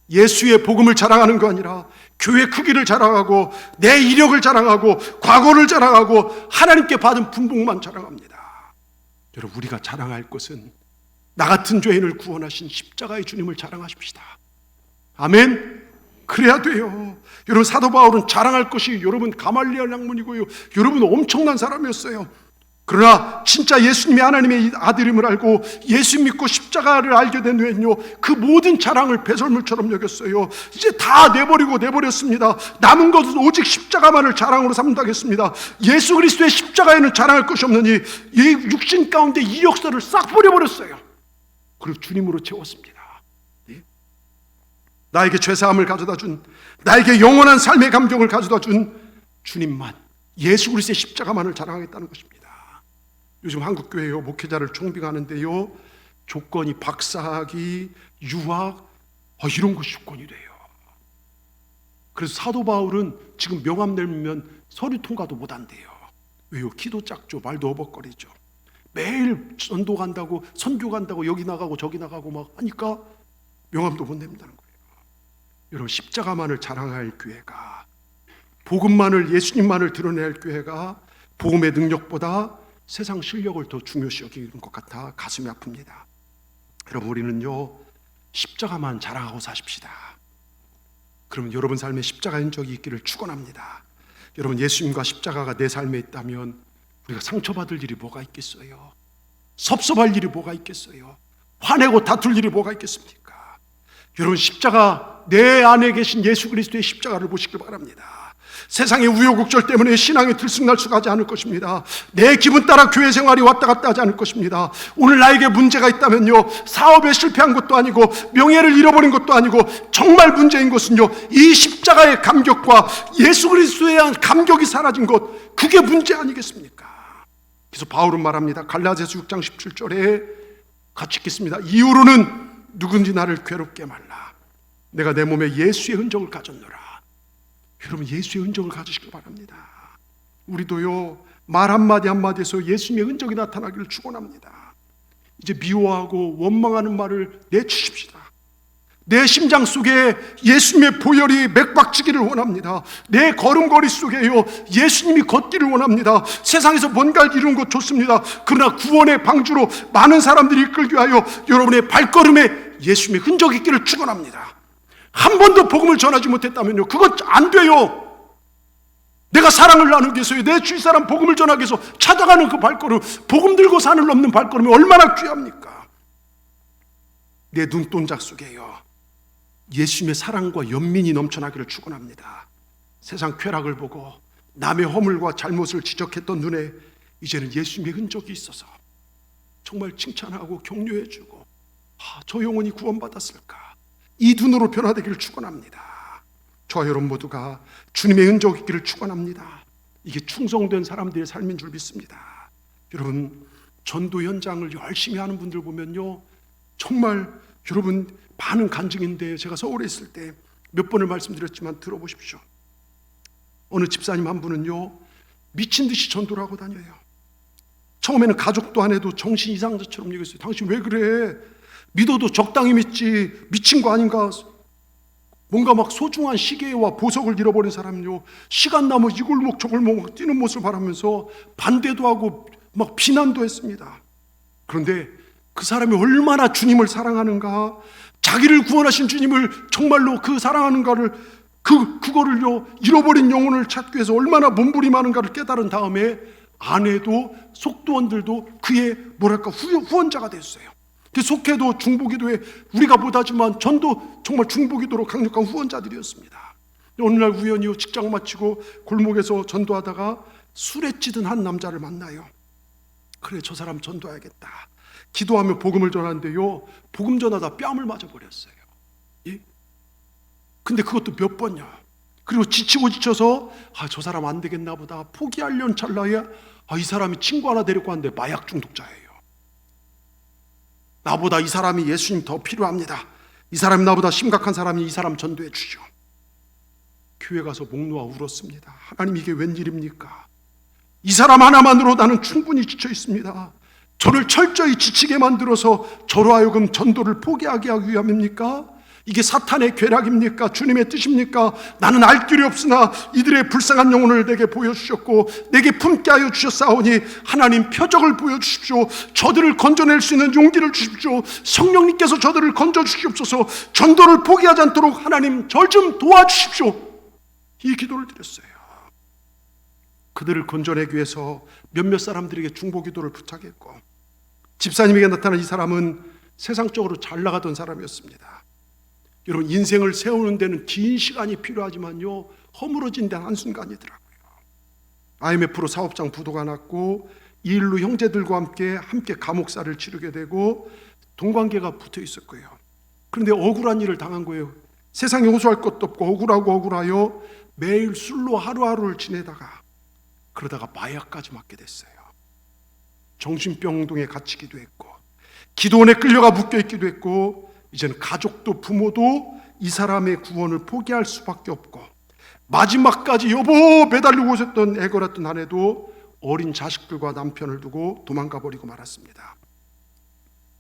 예수의 복음을 자랑하는 거 아니라 교회 크기를 자랑하고 내 이력을 자랑하고 과거를 자랑하고 하나님께 받은 분복만 자랑합니다. 여러분, 우리가 자랑할 것은 나 같은 죄인을 구원하신 십자가의 주님을 자랑하십시다. 아멘. 그래야 돼요. 여러분, 사도 바울은 자랑할 것이 여러분 가말리엘 학문이고요, 여러분 엄청난 사람이었어요. 그러나 진짜 예수님이 하나님의 아들임을 알고 예수 믿고 십자가를 알게 된 후엔요, 그 모든 자랑을 배설물처럼 여겼어요. 이제 다 내버렸습니다. 남은 것은 오직 십자가만을 자랑으로 삼다겠습니다. 예수 그리스도의 십자가에는 자랑할 것이 없느니 이 육신 가운데 이력서를 싹 버려버렸어요. 그리고 주님으로 채웠습니다. 나에게 죄사함을 가져다 준, 나에게 영원한 삶의 감격을 가져다 준 주님만, 예수 그리스도의 십자가만을 자랑하겠다는 것입니다. 요즘 한국교회요, 목회자를 총빙하는데요, 조건이 박사학위, 유학, 이런 것이 조건이 돼요. 그래서 사도 바울은 지금 명함 내면 서류 통과도 못 한대요. 왜요? 키도 작죠, 말도 어벅거리죠. 매일 전도 간다고, 선교 간다고, 여기 나가고 저기 나가고 막 하니까 명함도 못 낸다는 거예요. 여러분, 십자가만을 자랑할 교회가, 복음만을, 예수님만을 드러낼 교회가 복음의 능력보다 세상 실력을 더 중요시 여기는 것 같아 가슴이 아픕니다. 여러분, 우리는요, 십자가만 자랑하고 사십시다. 그러면 여러분 삶에 십자가 흔적이 있기를 축원합니다. 여러분, 예수님과 십자가가 내 삶에 있다면 우리가 상처받을 일이 뭐가 있겠어요? 섭섭할 일이 뭐가 있겠어요? 화내고 다툴 일이 뭐가 있겠습니까? 여러분, 십자가, 내 안에 계신 예수 그리스도의 십자가를 보시길 바랍니다. 세상의 우여곡절 때문에 신앙이 들쑥날쑥하지 않을 것입니다. 내 기분 따라 교회 생활이 왔다 갔다 하지 않을 것입니다. 오늘 나에게 문제가 있다면요, 사업에 실패한 것도 아니고 명예를 잃어버린 것도 아니고 정말 문제인 것은요, 이 십자가의 감격과 예수 그리스도에 대한 감격이 사라진 것, 그게 문제 아니겠습니까? 그래서 바울은 말합니다. 갈라디아서 6장 17절에 같이 읽겠습니다. 이후로는 누군지 나를 괴롭게 말라. 내가 내 몸에 예수의 흔적을 가졌노라. 여러분, 예수의 흔적을 가지시길 바랍니다. 우리도요, 말 한마디 한마디에서 예수님의 흔적이 나타나기를 축원합니다. 이제 미워하고 원망하는 말을 내치십시다. 내 심장 속에 예수님의 보혈이 맥박치기를 원합니다. 내 걸음걸이 속에요, 예수님이 걷기를 원합니다. 세상에서 뭔가를 이루는 것 좋습니다. 그러나 구원의 방주로 많은 사람들이 이끌기 위하여 여러분의 발걸음에 예수님의 흔적이 있기를 축원합니다. 한 번도 복음을 전하지 못했다면요, 그것 안 돼요. 내가 사랑을 나누기 위해서요, 내 주위 사람 복음을 전하기 위해서 찾아가는 그 발걸음, 복음 들고 산을 넘는 발걸음이 얼마나 귀합니까? 내 눈동자 속에요, 예수님의 사랑과 연민이 넘쳐나기를 축원합니다. 세상 쾌락을 보고 남의 허물과 잘못을 지적했던 눈에 이제는 예수님의 흔적이 있어서 정말 칭찬하고 격려해주고, 저 영혼이 구원받았을까, 이 눈으로 변화되기를 축원합니다. 저와 여러분 모두가 주님의 은적 있기를 축원합니다. 이게 충성된 사람들의 삶인 줄 믿습니다. 여러분, 전도 현장을 열심히 하는 분들 보면요, 정말 여러분 많은 간증인데, 제가 서울에 있을 때 몇 번을 말씀드렸지만 들어보십시오. 어느 집사님 한 분은요, 미친 듯이 전도를 하고 다녀요. 처음에는 가족도 안 해도 정신 이상자처럼 얘기했어요. 당신 왜 그래? 믿어도 적당히 믿지, 미친 거 아닌가? 뭔가 막 소중한 시계와 보석을 잃어버린 사람요, 시간 남아 이 골목 저 골목 뛰는 모습을 바라면서 반대도 하고 막 비난도 했습니다. 그런데 그 사람이 얼마나 주님을 사랑하는가, 자기를 구원하신 주님을 정말로 그 사랑하는가를, 그거를요, 잃어버린 영혼을 찾기 위해서 얼마나 몸부림하는가를 깨달은 다음에 아내도 속도원들도 그의 뭐랄까 후원자가 됐어요. 속해도 중보기도에 우리가 못하지만 전도 정말 중보기도로 강력한 후원자들이었습니다. 어느 날 우연히 직장 마치고 골목에서 전도하다가 술에 찌든 한 남자를 만나요. 그래, 저 사람 전도해야겠다. 기도하며 복음을 전하는데요, 복음 전하다 뺨을 맞아버렸어요. 예? 근데 그것도 몇 번이야. 그리고 지치고 지쳐서 저 사람 안 되겠나 보다 포기하려는 찰나에 이 사람이 친구 하나 데리고 왔는데 마약 중독자예요. 나보다 이 사람이 예수님 더 필요합니다. 이 사람이 나보다 심각한 사람이 이 사람 전도해 주죠. 교회 가서 목 놓아 울었습니다. 하나님, 이게 웬일입니까? 이 사람 하나만으로 나는 충분히 지쳐 있습니다. 저를 철저히 지치게 만들어서 저로 하여금 전도를 포기하게 하기 위함입니까? 이게 사탄의 괴락입니까? 주님의 뜻입니까? 나는 알 길이 없으나 이들의 불쌍한 영혼을 내게 보여주셨고 내게 품게 하여 주셨사오니 하나님, 표적을 보여주십시오. 저들을 건져낼 수 있는 용기를 주십시오. 성령님께서 저들을 건져주시옵소서. 전도를 포기하지 않도록 하나님, 절 좀 도와주십시오. 이 기도를 드렸어요. 그들을 건져내기 위해서 몇몇 사람들에게 중보기도를 부탁했고, 집사님에게 나타난 이 사람은 세상적으로 잘 나가던 사람이었습니다. 여러분, 인생을 세우는 데는 긴 시간이 필요하지만요, 허물어진 데는 한순간이더라고요. IMF로 사업장 부도가 났고 이 일로 형제들과 함께 감옥살을 치르게 되고 동관계가 붙어 있었고요. 그런데 억울한 일을 당한 거예요. 세상에 호소할 것도 없고 억울하여 매일 술로 하루하루를 지내다가 그러다가 마약까지 맞게 됐어요. 정신병동에 갇히기도 했고 기도원에 끌려가 묶여있기도 했고, 이제는 가족도 부모도 이 사람의 구원을 포기할 수밖에 없고, 마지막까지 여보 매달리고 오셨던 애걸었던 아내도 어린 자식들과 남편을 두고 도망가 버리고 말았습니다.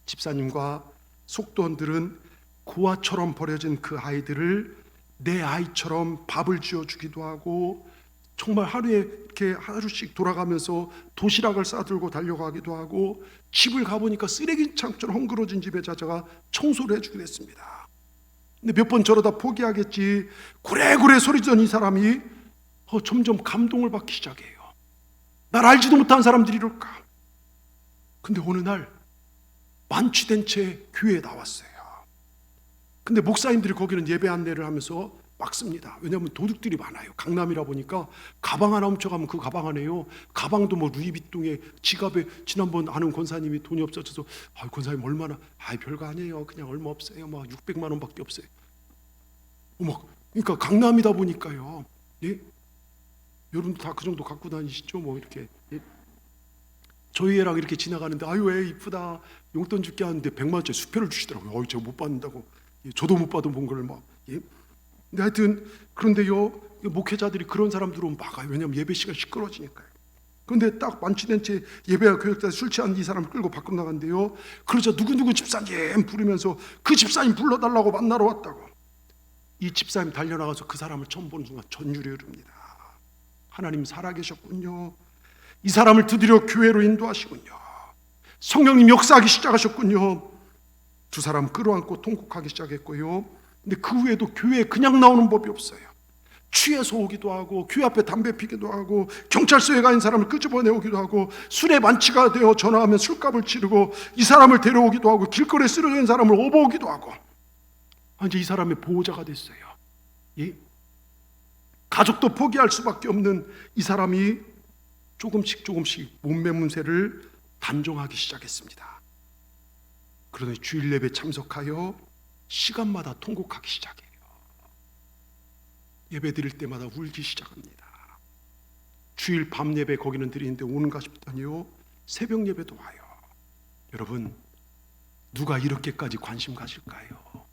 집사님과 속도원들은 고아처럼 버려진 그 아이들을 내 아이처럼 밥을 지어주기도 하고, 정말 하루에 이렇게 하루씩 돌아가면서 도시락을 싸들고 달려가기도 하고, 집을 가보니까 쓰레기창처럼 헝그러진 집에 찾아가 청소를 해주기도 했습니다. 근데 몇 번 저러다 포기하겠지 고래고래 소리치던 이 사람이 점점 감동을 받기 시작해요. 날 알지도 못한 사람들이 이럴까? 근데 어느 날 만취된 채 교회에 나왔어요. 근데 목사님들이 거기는 예배 안내를 하면서 막습니다. 왜냐하면 도둑들이 많아요. 강남이라 보니까 가방 하나 훔쳐가면 그 가방 안에요, 가방도 뭐 루이비통에, 지갑에, 지난번 아는 권사님이 돈이 없어져서 권사님 얼마나, 별거 아니에요, 그냥 얼마 없어요, 막 600만 원밖에 없어요. 그러니까 강남이다 보니까요, 예? 여러분도 다 그 정도 갖고 다니시죠? 뭐 이렇게, 예? 저희 애랑 이렇게 지나가는데 애 이쁘다, 용돈 줄게 하는데 100만 원짜리 수표를 주시더라고요. 제가 못 받는다고. 저도 못 받은 본 걸 막. 예? 근데 하여튼 그런데요, 목회자들이 그런 사람들 오면 막아요. 왜냐하면 예배 시간 시끄러지니까요. 그런데 딱 만취된 채 예배와 교육자 술 취한 이 사람을 끌고 밖으로 나간대요. 그러자 누구누구 집사님 부르면서 그 집사님 불러달라고 만나러 왔다고. 이 집사님 달려나가서 그 사람을 처음 보는 순간 전율이 흐릅니다. 하나님 살아계셨군요. 이 사람을 드디어 교회로 인도하시군요. 성령님 역사하기 시작하셨군요. 두 사람 끌어안고 통곡하기 시작했고요. 근데 그 후에도 교회에 그냥 나오는 법이 없어요. 취해서 오기도 하고, 교회 앞에 담배 피기도 하고, 경찰서에 가 있는 사람을 끄집어내오기도 하고, 술에 만취가 되어 전화하면 술값을 치르고, 이 사람을 데려오기도 하고, 길거리에 쓰러져 있는 사람을 업어오기도 하고, 이제 이 사람의 보호자가 됐어요. 예? 가족도 포기할 수밖에 없는 이 사람이 조금씩 몸매 문세를 단정하기 시작했습니다. 그러더니 주일 예배 참석하여 시간마다 통곡하기 시작해요. 예배 드릴 때마다 울기 시작합니다. 주일 밤 예배 거기는 드리는데 오는가 싶더니요, 새벽 예배도 와요. 여러분, 누가 이렇게까지 관심 가질까요?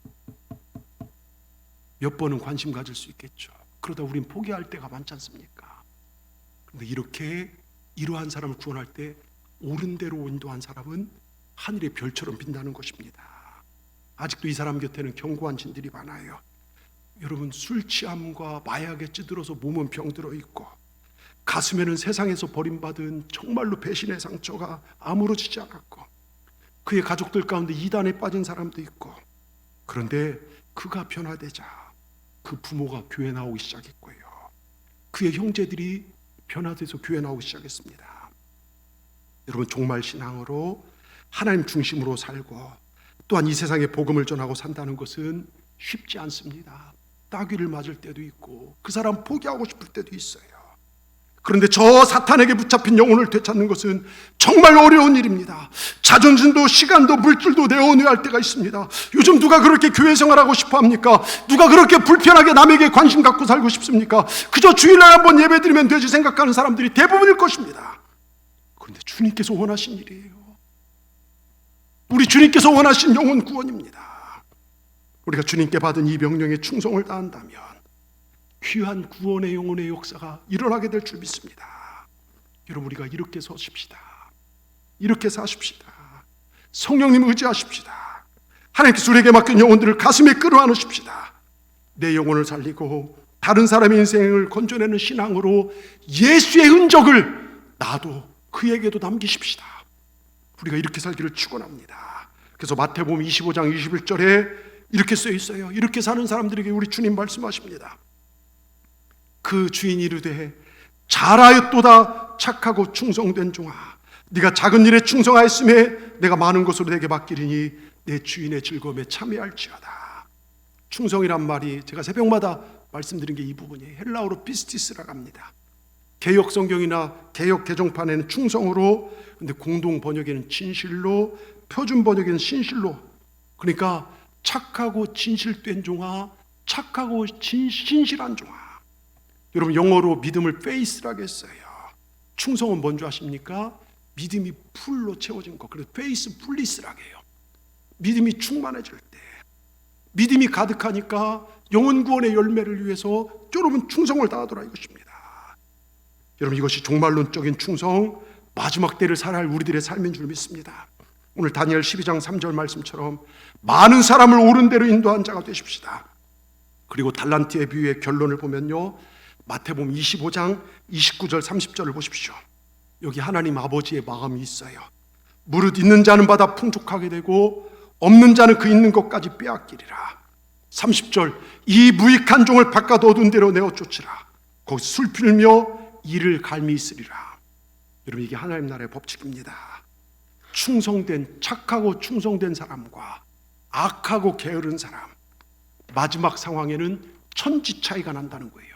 몇 번은 관심 가질 수 있겠죠. 그러다 우린 포기할 때가 많지 않습니까? 그런데 이렇게 이러한 사람을 구원할 때 옳은 대로 인도한 사람은 하늘의 별처럼 빛나는 것입니다. 아직도 이 사람 곁에는 견고한 진들이 많아요. 여러분, 술 취함과 마약에 찌들어서 몸은 병들어 있고 가슴에는 세상에서 버림받은 정말로 배신의 상처가 아무렇지지 않았고 그의 가족들 가운데 이단에 빠진 사람도 있고, 그런데 그가 변화되자 그 부모가 교회 나오기 시작했고요, 그의 형제들이 변화돼서 교회 나오기 시작했습니다. 여러분, 종말 신앙으로 하나님 중심으로 살고 또한 이 세상에 복음을 전하고 산다는 것은 쉽지 않습니다. 따귀를 맞을 때도 있고 그 사람 포기하고 싶을 때도 있어요. 그런데 저 사탄에게 붙잡힌 영혼을 되찾는 것은 정말 어려운 일입니다. 자존심도 시간도 물질도 내어놓을 때가 있습니다. 요즘 누가 그렇게 교회 생활하고 싶어 합니까? 누가 그렇게 불편하게 남에게 관심 갖고 살고 싶습니까? 그저 주일날 한번 예배드리면 되지 생각하는 사람들이 대부분일 것입니다. 그런데 주님께서 원하신 일이에요. 우리 주님께서 원하신 영혼 구원입니다. 우리가 주님께 받은 이 명령에 충성을 다한다면 귀한 구원의 영혼의 역사가 일어나게 될 줄 믿습니다. 여러분, 우리가 이렇게 서십시다. 이렇게 사십시다. 성령님 의지하십시다. 하나님께서 우리에게 맡긴 영혼들을 가슴에 끌어안으십시다. 내 영혼을 살리고 다른 사람의 인생을 건져내는 신앙으로 예수의 흔적을 나도 그에게도 남기십시다. 우리가 이렇게 살기를 축원합니다. 그래서 마태복음 25장 21절에 이렇게 써 있어요. 이렇게 사는 사람들에게 우리 주님 말씀하십니다. 그 주인이 이르되 잘하였도다 착하고 충성된 종아, 네가 작은 일에 충성하였음에 내가 많은 것으로 내게 맡기리니 내 주인의 즐거움에 참여할지어다. 충성이란 말이 제가 새벽마다 말씀드린 게 이 부분이에요. 헬라어로 피스티스라고 합니다. 개역 성경이나 개역 개정판에는 충성으로, 근데 공동 번역에는 진실로, 표준 번역에는 신실로. 그러니까 착하고 진실된 종아, 착하고 신실한 종아. 여러분, 영어로 믿음을 faith라고 했어요. 충성은 뭔지 아십니까? 믿음이 풀로 채워진 것. 그래서 faith fulness라고 해요. 믿음이 충만해질 때, 믿음이 가득하니까 영혼 구원의 열매를 위해서 여러분 충성을 다하더라 이것입니다. 여러분, 이것이 종말론적인 충성, 마지막 때를 살아야 할 우리들의 삶인 줄 믿습니다. 오늘 다니엘 12장 3절 말씀처럼 많은 사람을 옳은 대로 인도한 자가 되십시다. 그리고 달란트의 비유의 결론을 보면요, 마태복음 25장 29절 30절을 보십시오. 여기 하나님 아버지의 마음이 있어요. 무릇 있는 자는 받아 풍족하게 되고 없는 자는 그 있는 것까지 빼앗기리라. 30절, 이 무익한 종을 바깥 어두운 데로 내어 쫓으라. 거기 술 필며 이를 갈미 있으리라. 여러분, 이게 하나님 나라의 법칙입니다. 충성된, 착하고 충성된 사람과 악하고 게으른 사람, 마지막 상황에는 천지 차이가 난다는 거예요.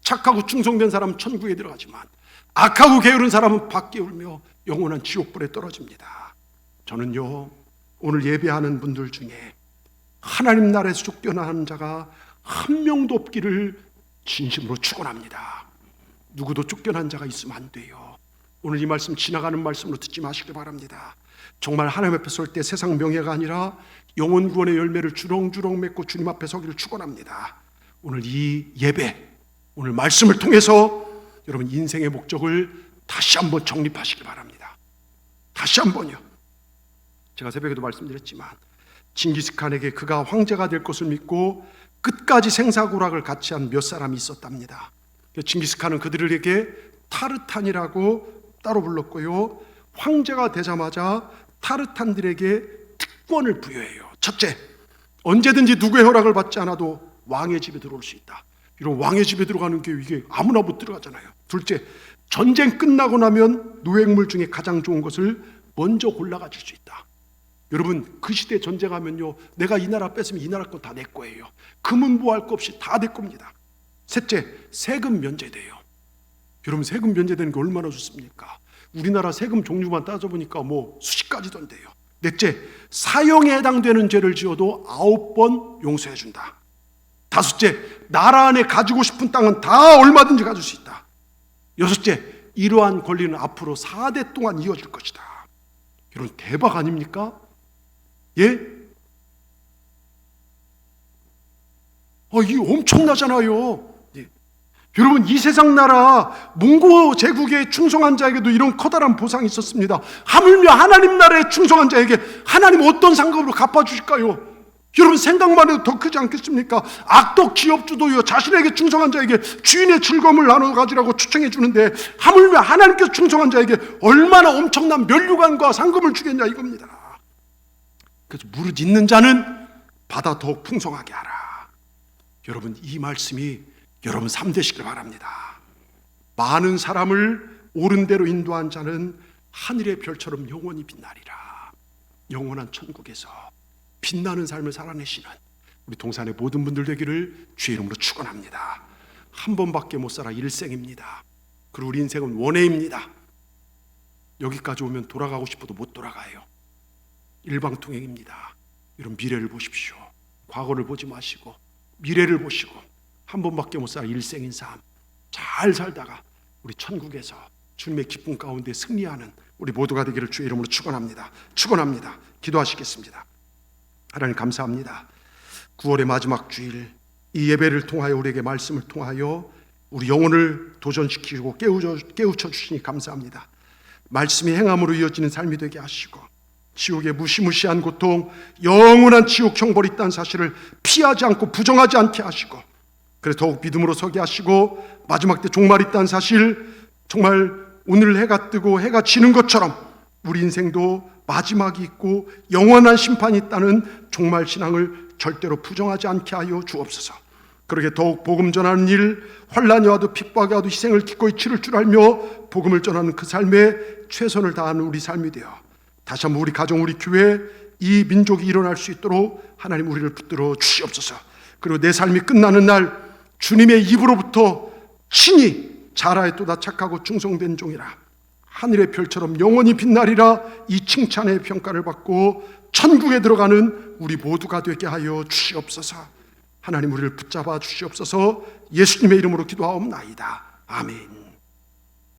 착하고 충성된 사람은 천국에 들어가지만 악하고 게으른 사람은 밖에 울며 영원한 지옥불에 떨어집니다. 저는요, 오늘 예배하는 분들 중에 하나님 나라에서 쫓겨나는 자가 한 명도 없기를 진심으로 축원합니다. 누구도 쫓겨난 자가 있으면 안 돼요. 오늘 이 말씀 지나가는 말씀으로 듣지 마시길 바랍니다. 정말 하나님 앞에 설 때 세상 명예가 아니라 영혼 구원의 열매를 주렁주렁 맺고 주님 앞에 서기를 축원합니다. 오늘 이 예배, 오늘 말씀을 통해서 여러분 인생의 목적을 다시 한번 정립하시기 바랍니다. 다시 한번요. 제가 새벽에도 말씀드렸지만 징기스칸에게 그가 황제가 될 것을 믿고 끝까지 생사고락을 같이 한 몇 사람이 있었답니다. 징기스칸은 그들에게 타르탄이라고 따로 불렀고요, 황제가 되자마자 타르탄들에게 특권을 부여해요. 첫째, 언제든지 누구의 허락을 받지 않아도 왕의 집에 들어올 수 있다. 이런 왕의 집에 들어가는 게 이게 아무나 못 들어가잖아요. 둘째, 전쟁 끝나고 나면 노획물 중에 가장 좋은 것을 먼저 골라 가질 수 있다. 여러분, 그 시대 전쟁하면요, 내가 이 나라 뺏으면 이 나라 건 다 내 거예요. 금은보할 거 없이 다 내 겁니다. 셋째, 세금 면제돼요. 여러분, 세금 면제되는 게 얼마나 좋습니까? 우리나라 세금 종류만 따져보니까 뭐 수십 가지던데요. 넷째, 사형에 해당되는 죄를 지어도 9번 용서해 준다. 다섯째, 나라 안에 가지고 싶은 땅은 다 얼마든지 가질 수 있다. 여섯째, 이러한 권리는 앞으로 4대 동안 이어질 것이다. 이런 대박 아닙니까? 예? 이게 엄청나잖아요. 예. 여러분, 이 세상 나라 몽고 제국에 충성한 자에게도 이런 커다란 보상이 있었습니다. 하물며 하나님 나라에 충성한 자에게 하나님 어떤 상급으로 갚아주실까요? 여러분, 생각만 해도 더 크지 않겠습니까? 악독 기업주도요, 자신에게 충성한 자에게 주인의 즐거움을 나눠 가지라고 추천해 주는데, 하물며 하나님께서 충성한 자에게 얼마나 엄청난 면류관과 상금을 주겠냐 이겁니다. 그래서 무릇 있는 자는 받아 더욱 풍성하게 하라. 여러분, 이 말씀이 여러분 삶되시길 바랍니다. 많은 사람을 옳은 대로 인도한 자는 하늘의 별처럼 영원히 빛나리라. 영원한 천국에서 빛나는 삶을 살아내시는 우리 동산의 모든 분들 되기를 주의 이름으로 축원합니다. 한 번밖에 못 살아 일생입니다. 그리고 우리 인생은 원해입니다. 여기까지 오면 돌아가고 싶어도 못 돌아가요. 일방통행입니다. 이런 미래를 보십시오. 과거를 보지 마시고 미래를 보시고, 한 번밖에 못 살아 일생인 삶 잘 살다가 우리 천국에서 주님의 기쁨 가운데 승리하는 우리 모두가 되기를 주의 이름으로 축원합니다. 축원합니다. 기도하시겠습니다. 하나님 감사합니다. 9월의 마지막 주일, 이 예배를 통하여 우리에게 말씀을 통하여 우리 영혼을 도전시키고 깨우쳐 주시니 감사합니다. 말씀이 행함으로 이어지는 삶이 되게 하시고, 지옥의 무시무시한 고통, 영원한 지옥 형벌이 있다는 사실을 피하지 않고 부정하지 않게 하시고, 그래서 더욱 믿음으로 서게 하시고, 마지막 때 종말이 있다는 사실, 정말 오늘 해가 뜨고 해가 지는 것처럼 우리 인생도 마지막이 있고 영원한 심판이 있다는 종말 신앙을 절대로 부정하지 않게 하여 주옵소서. 그렇게 더욱 복음 전하는 일, 환난이 와도 핍박이 와도 희생을 기꺼이 치를 줄 알며 복음을 전하는 그 삶에 최선을 다하는 우리 삶이 되어 다시 한번 우리 가정, 우리 교회, 이 민족이 일어날 수 있도록 하나님 우리를 붙들어 주시옵소서. 그리고 내 삶이 끝나는 날 주님의 입으로부터 친히 잘하였도다 착하고 충성된 종이라, 하늘의 별처럼 영원히 빛나리라, 이 칭찬의 평가를 받고 천국에 들어가는 우리 모두가 되게 하여 주시옵소서. 하나님 우리를 붙잡아 주시옵소서. 예수님의 이름으로 기도하옵나이다. 아멘.